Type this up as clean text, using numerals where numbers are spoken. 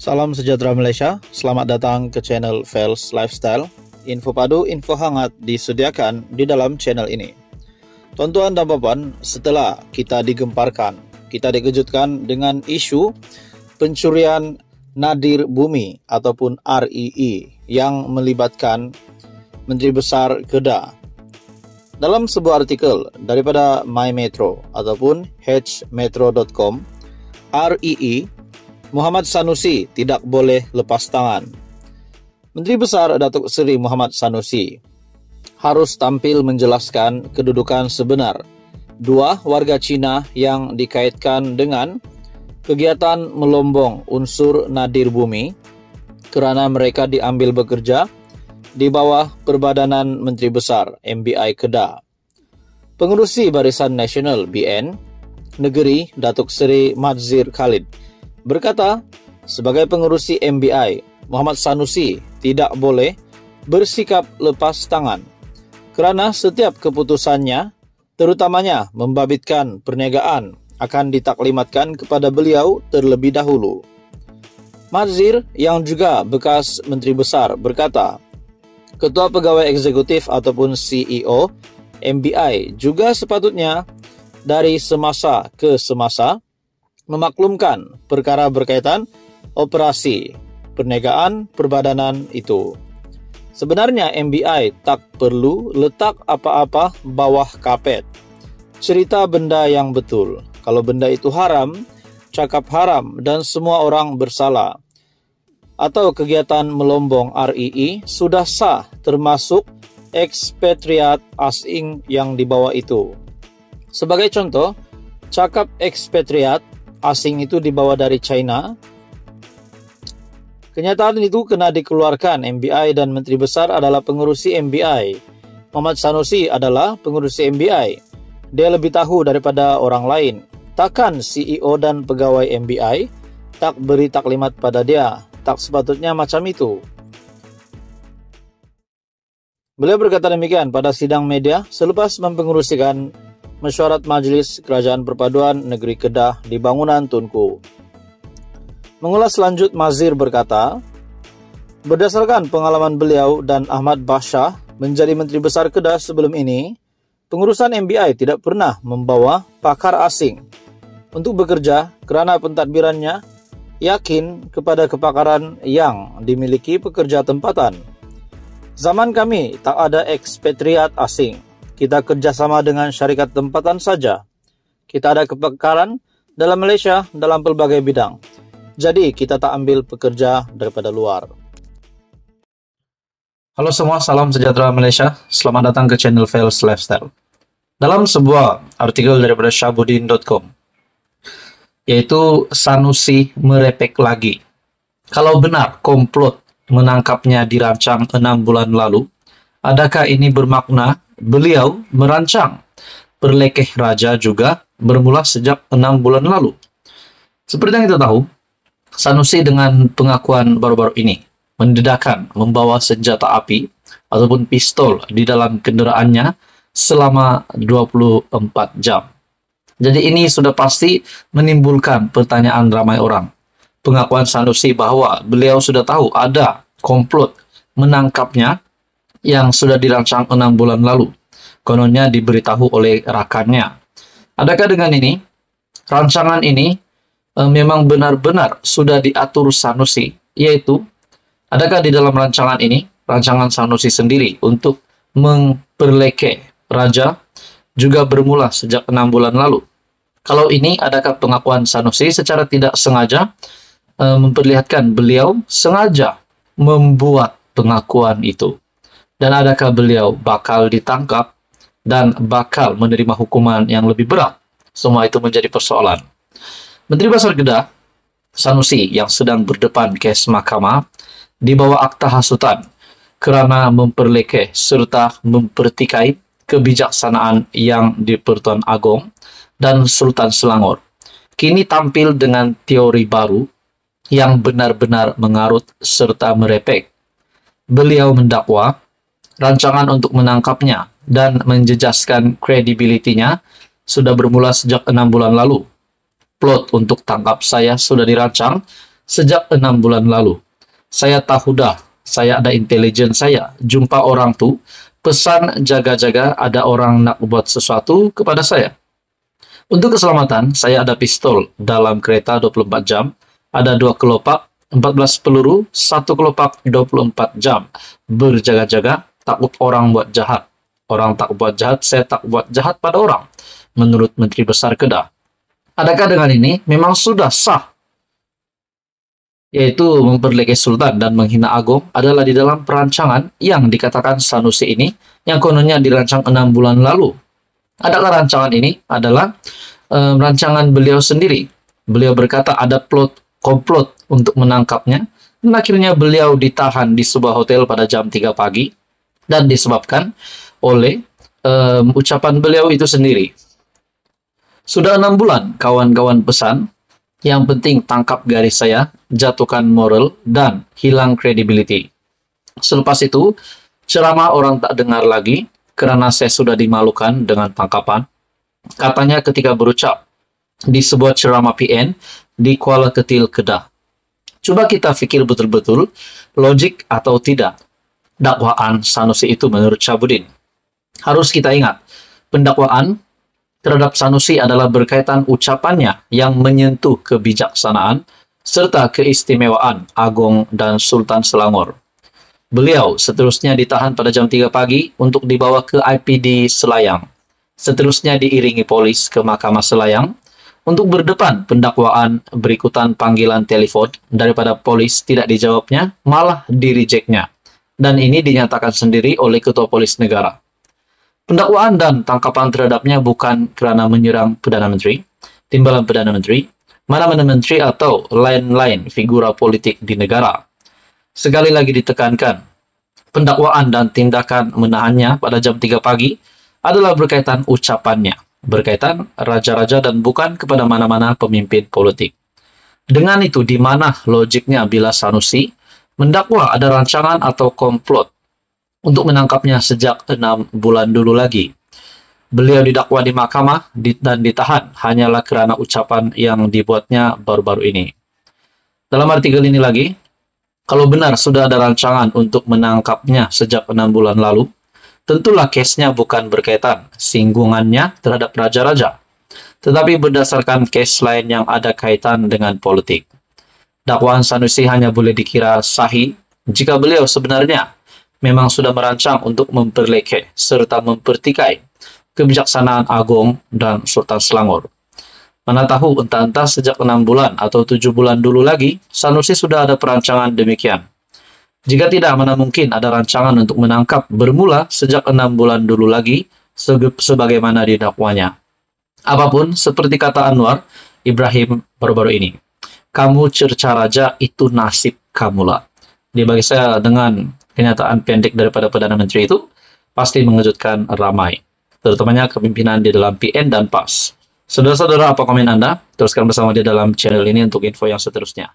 Salam sejahtera Malaysia, selamat datang ke channel Fels Lifestyle. Info padu, info hangat disediakan di dalam channel ini. Tuan-tuan dan puan, setelah kita digemparkan, kita dikejutkan dengan isu pencurian nadir bumi ataupun REE yang melibatkan Menteri Besar Kedah. Dalam sebuah artikel daripada My Metro ataupun hmetro.com, REE Muhammad Sanusi tidak boleh lepas tangan. Menteri Besar Datuk Seri Muhammad Sanusi harus tampil menjelaskan kedudukan sebenar dua warga Cina yang dikaitkan dengan kegiatan melombong unsur nadir bumi kerana mereka diambil bekerja di bawah Perbadanan Menteri Besar MBI Kedah. Pengerusi Barisan Nasional BN Negeri Datuk Seri Madzir Khalid berkata, sebagai pengerusi MBI, Muhammad Sanusi tidak boleh bersikap lepas tangan kerana setiap keputusannya, terutamanya membabitkan perniagaan, akan ditaklimatkan kepada beliau terlebih dahulu. Madzir yang juga bekas Menteri Besar berkata, Ketua Pegawai Eksekutif ataupun CEO MBI juga sepatutnya dari semasa ke semasa memaklumkan perkara berkaitan operasi perniagaan perbadanan itu. Sebenarnya MBI tak perlu letak apa-apa bawah kapet. Cerita benda yang betul. Kalau benda itu haram, cakap haram dan semua orang bersalah. Atau kegiatan melombong REE sudah sah termasuk ekspatriat asing yang dibawa itu. Sebagai contoh, cakap ekspatriat asing itu dibawa dari China. Kenyataan itu kena dikeluarkan. MBI dan Menteri Besar adalah pengerusi MBI. Muhammad Sanusi adalah pengerusi MBI. Dia lebih tahu daripada orang lain. Takkan CEO dan pegawai MBI tak beri taklimat pada dia? Tak sepatutnya macam itu. Beliau berkata demikian pada sidang media selepas mempengerusikan mesyuarat Majlis Kerajaan Perpaduan Negeri Kedah di bangunan Tunku. Mengulas lanjut, Madzir berkata, berdasarkan pengalaman beliau dan Ahmad Bashar menjadi Menteri Besar Kedah sebelum ini, pengurusan MBI tidak pernah membawa pakar asing untuk bekerja kerana pentadbirannya yakin kepada kepakaran yang dimiliki pekerja tempatan. Zaman kami tak ada ekspatriat asing. Kita kerjasama dengan syarikat tempatan saja. Kita ada kepakaran dalam Malaysia dalam pelbagai bidang. Jadi kita tak ambil pekerja daripada luar. Halo semua, salam sejahtera Malaysia. Selamat datang ke channel Fels Lifestyle. Dalam sebuah artikel daripada Shabudin.com, yaitu Sanusi merepek lagi. Kalau benar komplot menangkapnya dirancang 6 bulan lalu, adakah ini bermakna beliau merancang perlekeh raja juga bermula sejak 6 bulan lalu? Seperti yang kita tahu, Sanusi dengan pengakuan baru-baru ini mendedahkan membawa senjata api ataupun pistol di dalam kenderaannya selama 24 jam. Jadi ini sudah pasti menimbulkan pertanyaan ramai orang. Pengakuan Sanusi bahwa beliau sudah tahu ada komplot menangkapnya yang sudah dirancang 6 bulan lalu. Kononnya diberitahu oleh rakannya. Adakah dengan ini, rancangan ini memang benar-benar sudah diatur Sanusi? Yaitu, adakah di dalam rancangan ini, rancangan Sanusi sendiri untuk memperlekeh raja juga bermula sejak 6 bulan lalu? Kalau ini, adakah pengakuan Sanusi secara tidak sengaja memperlihatkan beliau sengaja membuat pengakuan itu? Dan adakah beliau bakal ditangkap dan bakal menerima hukuman yang lebih berat? Semua itu menjadi persoalan. Menteri Besar Kedah, Sanusi, yang sedang berdepan kes mahkamah di bawah akta hasutan kerana memperlekeh serta mempertikai kebijaksanaan yang di-Pertuan Agong dan Sultan Selangor, kini tampil dengan teori baru yang benar-benar mengarut serta merepek. Beliau mendakwa rancangan untuk menangkapnya dan menjejaskan kredibilitinya sudah bermula sejak 6 bulan lalu. Plot untuk tangkap saya sudah dirancang Sejak 6 bulan lalu, saya tahu dah, saya ada intelijen saya, jumpa orang tuh, pesan jaga-jaga ada orang nak buat sesuatu kepada saya. Untuk keselamatan, saya ada pistol dalam kereta 24 jam, ada 2 kelopak, 14 peluru, 1 kelopak 24 jam. Berjaga-jaga, takut orang buat jahat. Orang tak buat jahat, saya tak buat jahat pada orang. Menurut Menteri Besar Kedah. Adakah dengan ini memang sudah sah? Yaitu memperlekeh Sultan dan menghina Agung adalah di dalam perancangan yang dikatakan Sanusi ini, yang kononnya dirancang 6 bulan lalu. Adakah rancangan ini adalah rancangan beliau sendiri? Beliau berkata ada komplot untuk menangkapnya, dan akhirnya beliau ditahan di sebuah hotel pada jam 3 pagi, dan disebabkan oleh ucapan beliau itu sendiri. Sudah 6 bulan, kawan-kawan pesan, yang penting tangkap garis saya, jatuhkan moral, dan hilang credibility. Selepas itu, ceramah orang tak dengar lagi, karena saya sudah dimalukan dengan tangkapan. Katanya ketika berucap di sebuah ceramah PN di Kuala Ketil, Kedah. Coba kita fikir betul-betul, logik atau tidak dakwaan Sanusi itu menurut Syahbudin. Harus kita ingat, pendakwaan terhadap Sanusi adalah berkaitan ucapannya yang menyentuh kebijaksanaan serta keistimewaan Agung dan Sultan Selangor. Beliau seterusnya ditahan pada jam 3 pagi untuk dibawa ke IPD Selayang. Seterusnya diiringi polis ke Mahkamah Selayang untuk berdepan pendakwaan berikutan panggilan telepon daripada polis tidak dijawabnya, malah direjeknya. Dan ini dinyatakan sendiri oleh Ketua Polis Negara. Pendakwaan dan tangkapan terhadapnya bukan kerana menyerang Perdana Menteri, timbalan Perdana Menteri, mana-mana menteri atau lain-lain figura politik di negara. Sekali lagi ditekankan, pendakwaan dan tindakan menahannya pada jam 3 pagi adalah berkaitan ucapannya, berkaitan raja-raja dan bukan kepada mana-mana pemimpin politik. Dengan itu, di mana logiknya bila Sanusi mendakwa ada rancangan atau komplot untuk menangkapnya sejak 6 bulan dulu lagi? Beliau didakwa di mahkamah dan ditahan hanyalah kerana ucapan yang dibuatnya baru-baru ini. Dalam artikel ini lagi, kalau benar sudah ada rancangan untuk menangkapnya sejak 6 bulan lalu, tentulah kesnya bukan berkaitan singgungannya terhadap raja-raja, tetapi berdasarkan kes lain yang ada kaitan dengan politik. Dakwaan Sanusi hanya boleh dikira sahih jika beliau sebenarnya memang sudah merancang untuk memperlekeh serta mempertikai kebijaksanaan Agung dan Sultan Selangor. Mana tahu entah-entah sejak 6 bulan atau 7 bulan dulu lagi, Sanusi sudah ada perancangan demikian. Jika tidak, mana mungkin ada rancangan untuk menangkap bermula sejak 6 bulan dulu lagi, sebagaimana didakwanya. Apapun, seperti kata Anwar Ibrahim baru-baru ini, kamu cerca raja, itu nasib kamulah. Dia bagi saya dengan kenyataan pendek daripada Perdana Menteri itu, pasti mengejutkan ramai, terutamanya kepimpinan di dalam PN dan PAS. Saudara-saudara, apa komen Anda? Teruskan bersama di dalam channel ini untuk info yang seterusnya.